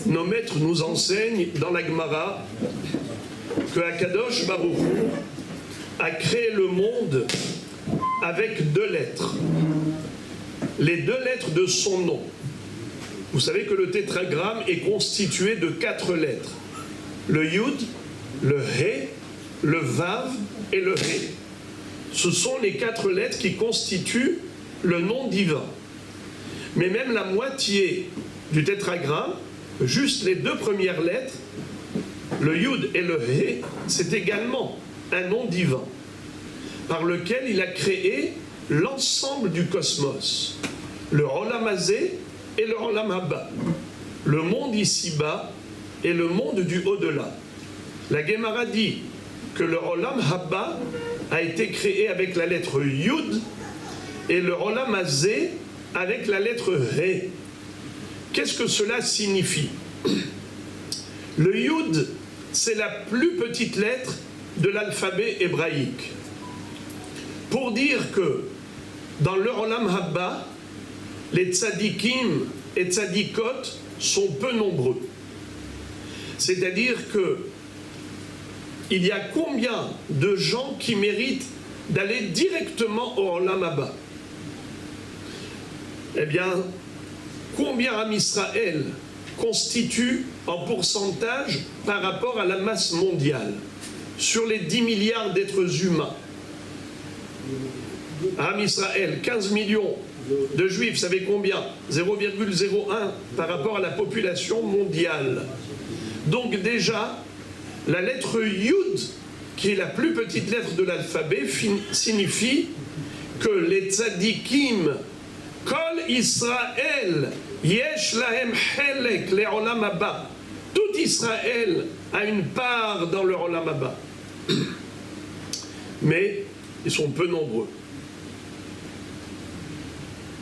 nos maîtres nous enseignent dans la Gemara que Akadosh Baruch Hu a créé le monde avec 2 lettres. Les 2 lettres de son nom. Vous savez que le tétragramme est constitué de 4 lettres. Le Yud, le He, le Vav et le He. Ce sont les 4 lettres qui constituent le nom divin. Mais même la moitié du tétragramme, juste les 2 premières lettres, le Yud et le He, c'est également un nom divin, par lequel il a créé l'ensemble du cosmos, le Olam Hazé et le Olam Haba, le monde ici-bas et le monde du au-delà. La Gemara dit que le Olam Haba a été créé avec la lettre Yud et le Olam Hazé avec la lettre He. Qu'est-ce que cela signifie? Le Yud, c'est la plus petite lettre de l'alphabet hébraïque. Pour dire que dans le Olam Haba, les tzadikim et tzadikot sont peu nombreux. C'est-à-dire que il y a combien de gens qui méritent d'aller directement au Olam Haba? Eh bien, combien Am Israël constitue en pourcentage par rapport à la masse mondiale sur les 10 milliards d'êtres humains? Am Israël, 15 millions de juifs, vous savez combien? 0,01 par rapport à la population mondiale. Donc déjà, la lettre Yud, qui est la plus petite lettre de l'alphabet, signifie que les tzadikim, Kol Israël, Yesh lahem chelek le Olam Haba. Tout Israël a une part dans le Olam Haba. Mais ils sont peu nombreux.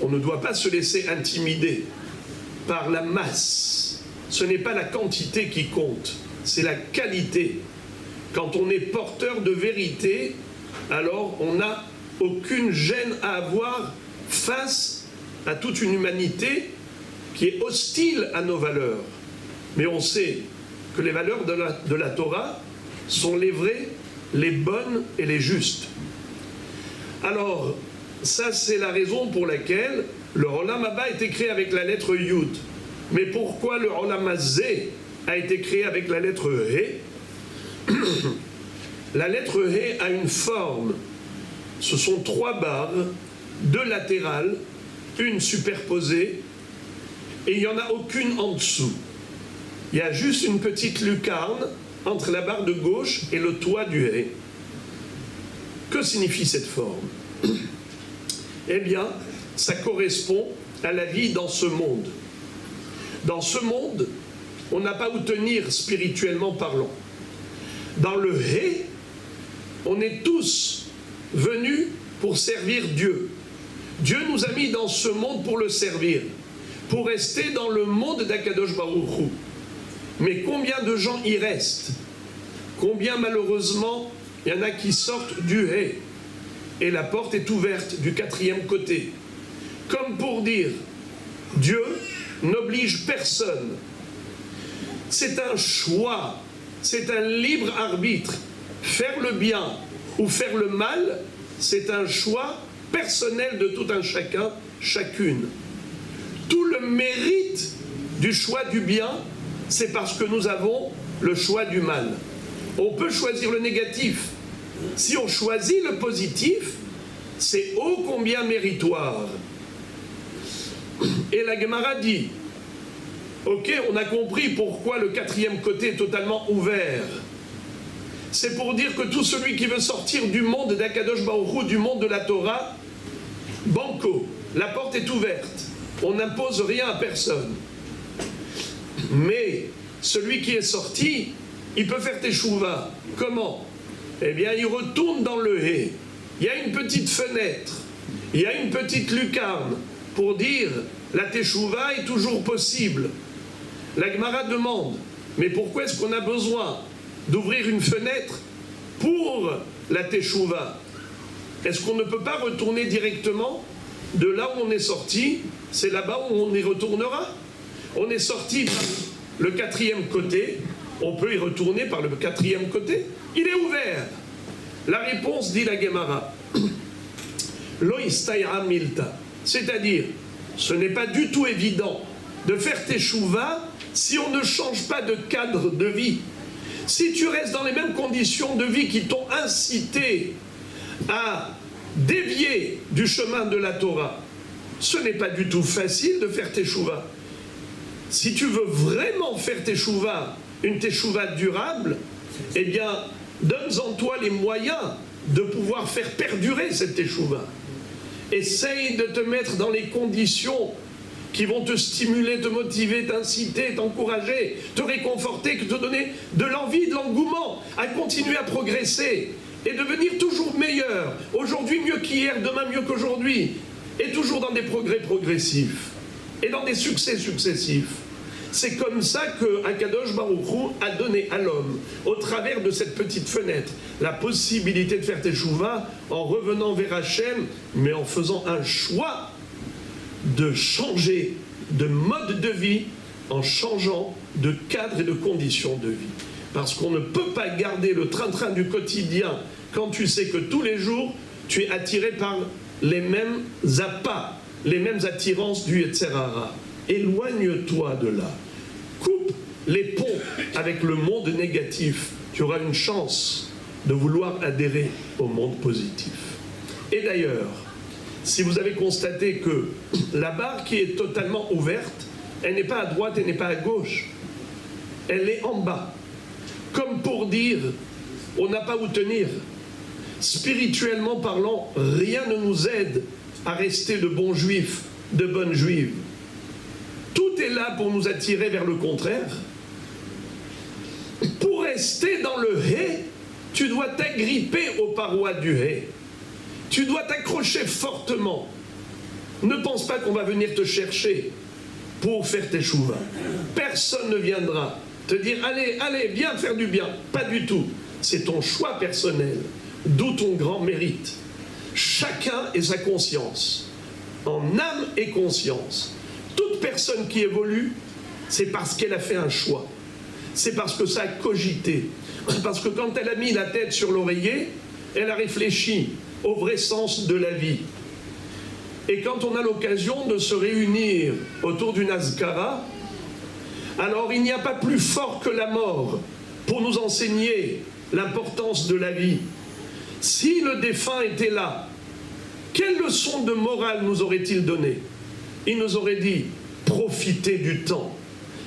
On ne doit pas se laisser intimider par la masse. Ce n'est pas la quantité qui compte, c'est la qualité. Quand on est porteur de vérité, alors on n'a aucune gêne à avoir face à toute une humanité qui est hostile à nos valeurs. Mais on sait que les valeurs de la Torah sont les vraies, les bonnes et les justes. Alors, ça c'est la raison pour laquelle le Olam Haba a été créé avec la lettre Yud. Mais pourquoi le Olam Hazé a été créé avec la lettre He? La lettre He a une forme. Ce sont 3 barres, 2 latérales, une superposée, et il n'y en a aucune en dessous. Il y a juste une petite lucarne entre la barre de gauche et le toit du He. Que signifie cette forme? Eh bien, ça correspond à la vie dans ce monde. Dans ce monde, on n'a pas où tenir spirituellement parlant. Dans le He, on est tous venus pour servir Dieu. Dieu nous a mis dans ce monde pour le servir, pour rester dans le monde d'Akadosh Baruch Hu. Mais combien de gens y restent? Combien malheureusement il y en a qui sortent du He et la porte est ouverte du 4e côté, comme pour dire Dieu n'oblige personne. C'est un choix, c'est un libre arbitre. Faire le bien ou faire le mal, c'est un choix personnel de tout un chacun, chacune. Tout le mérite du choix du bien, c'est parce que nous avons le choix du mal. On peut choisir le négatif. Si on choisit le positif, c'est ô combien méritoire. Et la Gemara dit, ok, on a compris pourquoi le 4e côté est totalement ouvert. C'est pour dire que tout celui qui veut sortir du monde d'Akadosh Baruch Hu, du monde de la Torah, banco, la porte est ouverte. On n'impose rien à personne. Mais celui qui est sorti, il peut faire teshuva. Comment? Eh bien, il retourne dans le He. Il y a une petite fenêtre, il y a une petite lucarne pour dire la teshuva est toujours possible. La Gemara demande, mais pourquoi est-ce qu'on a besoin d'ouvrir une fenêtre pour la teshuva? Est-ce qu'on ne peut pas retourner directement de là où on est sorti? C'est là-bas où on y retournera. On est sorti le quatrième côté, on peut y retourner par le quatrième côté. Il est ouvert. La réponse, dit la Gemara, Lo istayra milta. C'est-à-dire, ce n'est pas du tout évident de faire teshuva si on ne change pas de cadre de vie. Si tu restes dans les mêmes conditions de vie qui t'ont incité à dévier du chemin de la Torah, ce n'est pas du tout facile de faire teshuva. Si tu veux vraiment faire teshuva, une teshuva durable, eh bien, donne-en toi les moyens de pouvoir faire perdurer cette teshuva. Essaye de te mettre dans les conditions qui vont te stimuler, te motiver, t'inciter, t'encourager, te réconforter, te donner de l'envie, de l'engouement à continuer à progresser et devenir toujours meilleur. Aujourd'hui mieux qu'hier, demain mieux qu'aujourd'hui. Et toujours dans des progrès progressifs et dans des succès successifs. C'est comme ça que Akadosh Baruch Hu a donné à l'homme, au travers de cette petite fenêtre, la possibilité de faire teshuva en revenant vers Hachem, mais en faisant un choix de changer de mode de vie, en changeant de cadre et de conditions de vie. Parce qu'on ne peut pas garder le train-train du quotidien quand tu sais que tous les jours, tu es attiré par les mêmes appâts, les mêmes attirances du Yetzer Hara. Éloigne-toi de là. Coupe les ponts avec le monde négatif. Tu auras une chance de vouloir adhérer au monde positif. Et d'ailleurs, si vous avez constaté que la barre qui est totalement ouverte, elle n'est pas à droite, elle n'est pas à gauche. Elle est en bas. Comme pour dire, on n'a pas où tenir. Spirituellement parlant, rien ne nous aide à rester de bons juifs, de bonnes juives. Tout est là pour nous attirer vers le contraire. Pour rester dans le hé, tu dois t'agripper aux parois du hé. Tu dois t'accrocher fortement. Ne pense pas qu'on va venir te chercher pour faire tes chouvas. Personne ne viendra te dire « Allez, allez, viens faire du bien ». Pas du tout. C'est ton choix personnel. D'où ton grand mérite. Chacun et sa conscience. En âme et conscience. Toute personne qui évolue, c'est parce qu'elle a fait un choix. C'est parce que ça a cogité. Parce que quand elle a mis la tête sur l'oreiller, elle a réfléchi au vrai sens de la vie. Et quand on a l'occasion de se réunir autour d'une azkara, alors il n'y a pas plus fort que la mort pour nous enseigner l'importance de la vie. Si le défunt était là, quelle leçon de morale nous aurait-il donné? Il nous aurait dit, profitez du temps.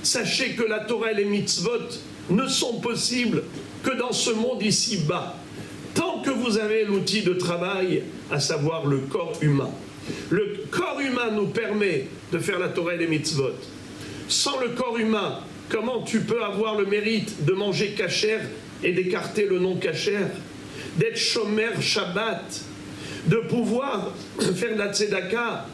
Sachez que la Torah et les mitzvot ne sont possibles que dans ce monde ici-bas. Tant que vous avez l'outil de travail, à savoir le corps humain. Le corps humain nous permet de faire la Torah et les mitzvot. Sans le corps humain, comment tu peux avoir le mérite de manger kasher et d'écarter le non kasher, d'être shomer Shabbat, de pouvoir faire de la tzedaka,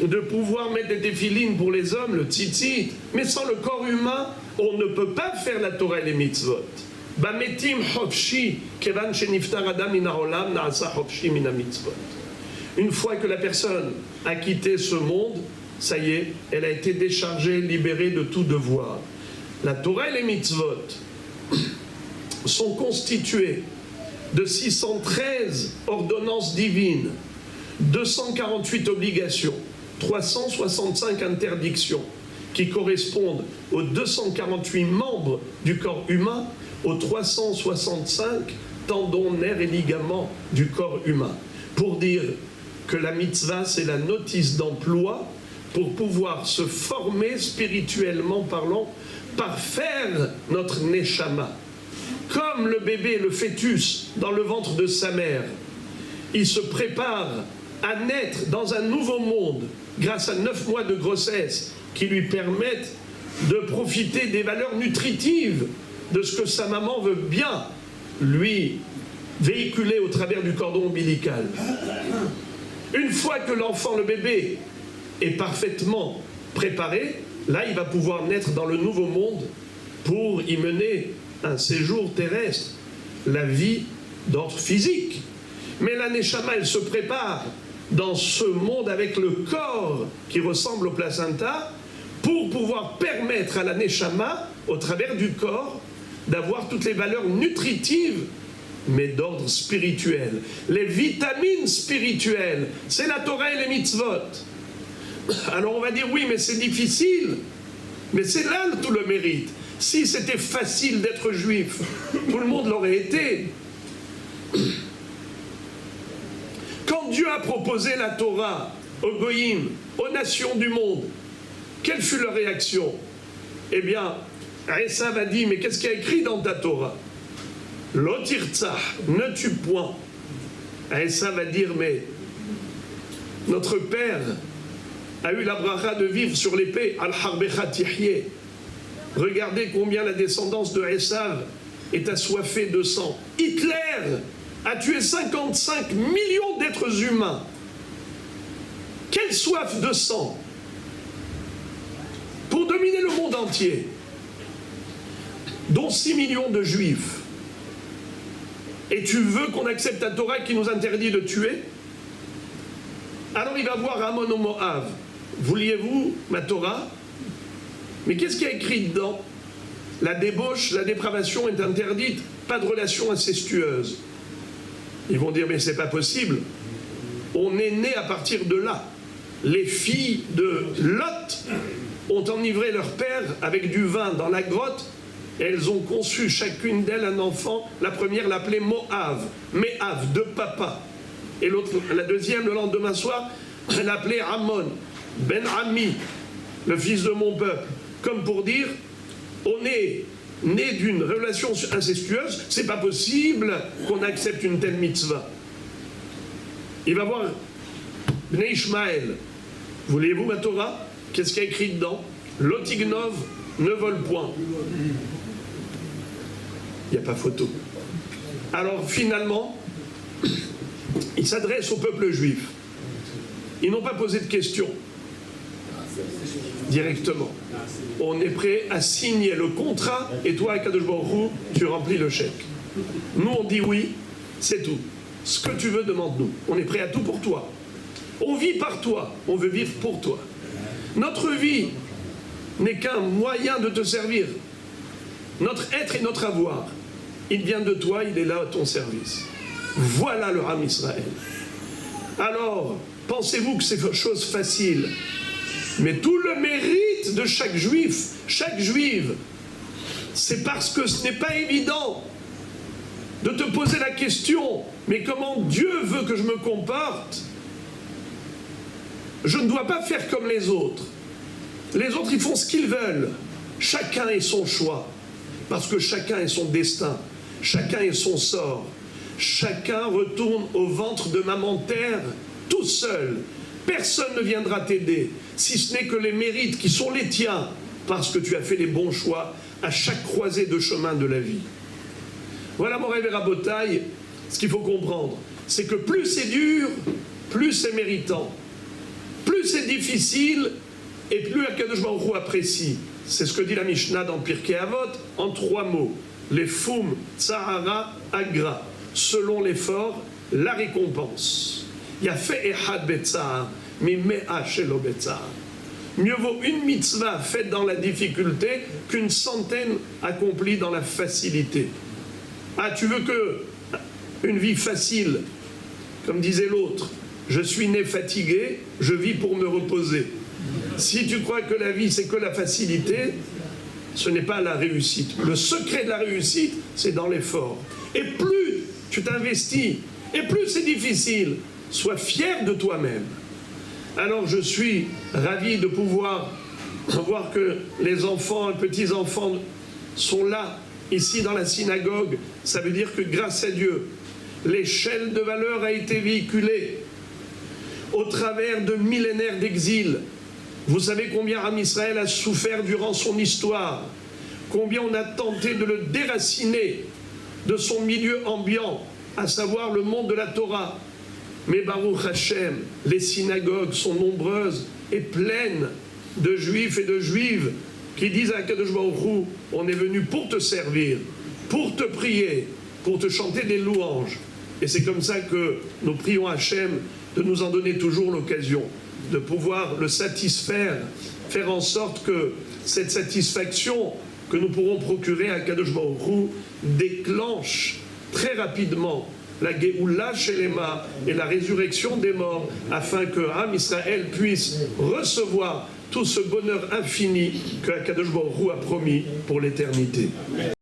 de pouvoir mettre des téphilines pour les hommes, le tzitzit, mais sans le corps humain, on ne peut pas faire la Torah et les mitzvot. Bametim hofshi, kevan sheniftar adam min haolam naasa hofshi min mitzvot. Une fois que la personne a quitté ce monde, ça y est, elle a été déchargée, libérée de tout devoir. La Torah et les mitzvot sont constituées de 613 ordonnances divines, 248 obligations, 365 interdictions qui correspondent aux 248 membres du corps humain, aux 365 tendons, nerfs et ligaments du corps humain. Pour dire que la mitzvah, c'est la notice d'emploi pour pouvoir se former spirituellement parlant, par faire notre neshama. Comme le bébé, le fœtus, dans le ventre de sa mère, il se prépare à naître dans un nouveau monde grâce à 9 mois de grossesse qui lui permettent de profiter des valeurs nutritives de ce que sa maman veut bien lui véhiculer au travers du cordon ombilical. Une fois que l'enfant, le bébé, est parfaitement préparé, là il va pouvoir naître dans le nouveau monde pour y mener un séjour terrestre, la vie d'ordre physique. Mais la Neshama, elle se prépare dans ce monde avec le corps qui ressemble au placenta pour pouvoir permettre à la Neshama, au travers du corps, d'avoir toutes les valeurs nutritives, mais d'ordre spirituel. Les vitamines spirituelles, c'est la Torah et les mitzvot. Alors on va dire, oui, mais c'est difficile. Mais c'est là tout le mérite. Si c'était facile d'être juif, tout le monde l'aurait été. Quand Dieu a proposé la Torah aux Goïm, aux nations du monde, quelle fut leur réaction? Eh bien, Esav a dit, mais qu'est-ce qu'il y a écrit dans ta Torah? Lo tirtzah, ne tue point. Esav va dire, mais notre père a eu la bracha de vivre sur l'épée, al-harbecha tihyeh. Regardez combien la descendance de Esav est assoiffée de sang. Hitler a tué 55 millions d'êtres humains. Quelle soif de sang pour dominer le monde entier, dont 6 millions de juifs. Et tu veux qu'on accepte un Torah qui nous interdit de tuer? Alors il va voir Amon au Moab. Vouliez-vous ma Torah? Mais qu'est-ce qu'il y a écrit dedans? La débauche, la dépravation est interdite, pas de relation incestueuse. Ils vont dire, mais c'est pas possible. On est né à partir de là. Les filles de Lot ont enivré leur père avec du vin dans la grotte. Elles ont conçu chacune d'elles un enfant. La première l'appelait Moav, Meav, de papa. Et l'autre, la deuxième, le lendemain soir, elle l'appelait Ammon, Ben Ami, le fils de mon peuple. Comme pour dire, on est né d'une relation incestueuse, c'est pas possible qu'on accepte une telle mitzvah. Il va voir Bnei Ishmael. Voulez-vous ma Torah? Qu'est-ce qu'il y a écrit dedans? Lotignov, ne vole point. Il n'y a pas photo. Alors finalement, il s'adresse au peuple juif. Ils n'ont pas posé de questions directement. On est prêt à signer le contrat et toi, Akadosh Baruch Hu, tu remplis le chèque. Nous, on dit oui, c'est tout. Ce que tu veux, demande-nous. On est prêt à tout pour toi. On vit par toi, on veut vivre pour toi. Notre vie n'est qu'un moyen de te servir. Notre être et notre avoir, il vient de toi, il est là à ton service. Voilà le Ham Israël. Alors, pensez-vous que c'est chose facile? Mais tout le mérite de chaque juif, chaque juive, c'est parce que ce n'est pas évident de te poser la question, mais comment Dieu veut que je me comporte? Je ne dois pas faire comme les autres. Les autres, ils font ce qu'ils veulent. Chacun est son choix, parce que chacun est son destin, chacun est son sort. Chacun retourne au ventre de maman terre, tout seul. Personne ne viendra t'aider, si ce n'est que les mérites qui sont les tiens, parce que tu as fait les bons choix à chaque croisée de chemin de la vie. Voilà mon rêve et rabotaille, ce qu'il faut comprendre, c'est que plus c'est dur, plus c'est méritant. Plus c'est difficile, et plus Akadosh Baruch Hu apprécie. C'est ce que dit la Mishnah dans Pirkei Avot, en 3 mots. Les foum, tsahara, agra. Selon l'effort, la récompense. Il y a fait ehad betzahar, mais mea shelo betzahar. Mieux vaut une mitzvah faite dans la difficulté qu'une centaine accomplie dans la facilité. Ah, tu veux que une vie facile, comme disait l'autre, je suis né fatigué, je vis pour me reposer. Si tu crois que la vie c'est que la facilité, ce n'est pas la réussite. Le secret de la réussite, c'est dans l'effort. Et plus tu t'investis, et plus c'est difficile, sois fier de toi-même. Alors je suis ravi de pouvoir voir que les enfants, les petits-enfants sont là, ici dans la synagogue. Ça veut dire que grâce à Dieu, l'échelle de valeur a été véhiculée au travers de millénaires d'exil. Vous savez combien Am Israël a souffert durant son histoire, combien on a tenté de le déraciner de son milieu ambiant, à savoir le monde de la Torah. Mais Baruch Hashem, les synagogues sont nombreuses et pleines de juifs et de juives qui disent à Akadosh Baruch Hu, on est venu pour te servir, pour te prier, pour te chanter des louanges. Et c'est comme ça que nous prions Hachem de nous en donner toujours l'occasion, de pouvoir le satisfaire faire en sorte que cette satisfaction que nous pourrons procurer à Kadosh Baruch Hu déclenche très rapidement la Géoula Shelema et la résurrection des morts, afin que Am Israël puisse recevoir tout ce bonheur infini que Kadosh Baruch Hu a promis pour l'éternité.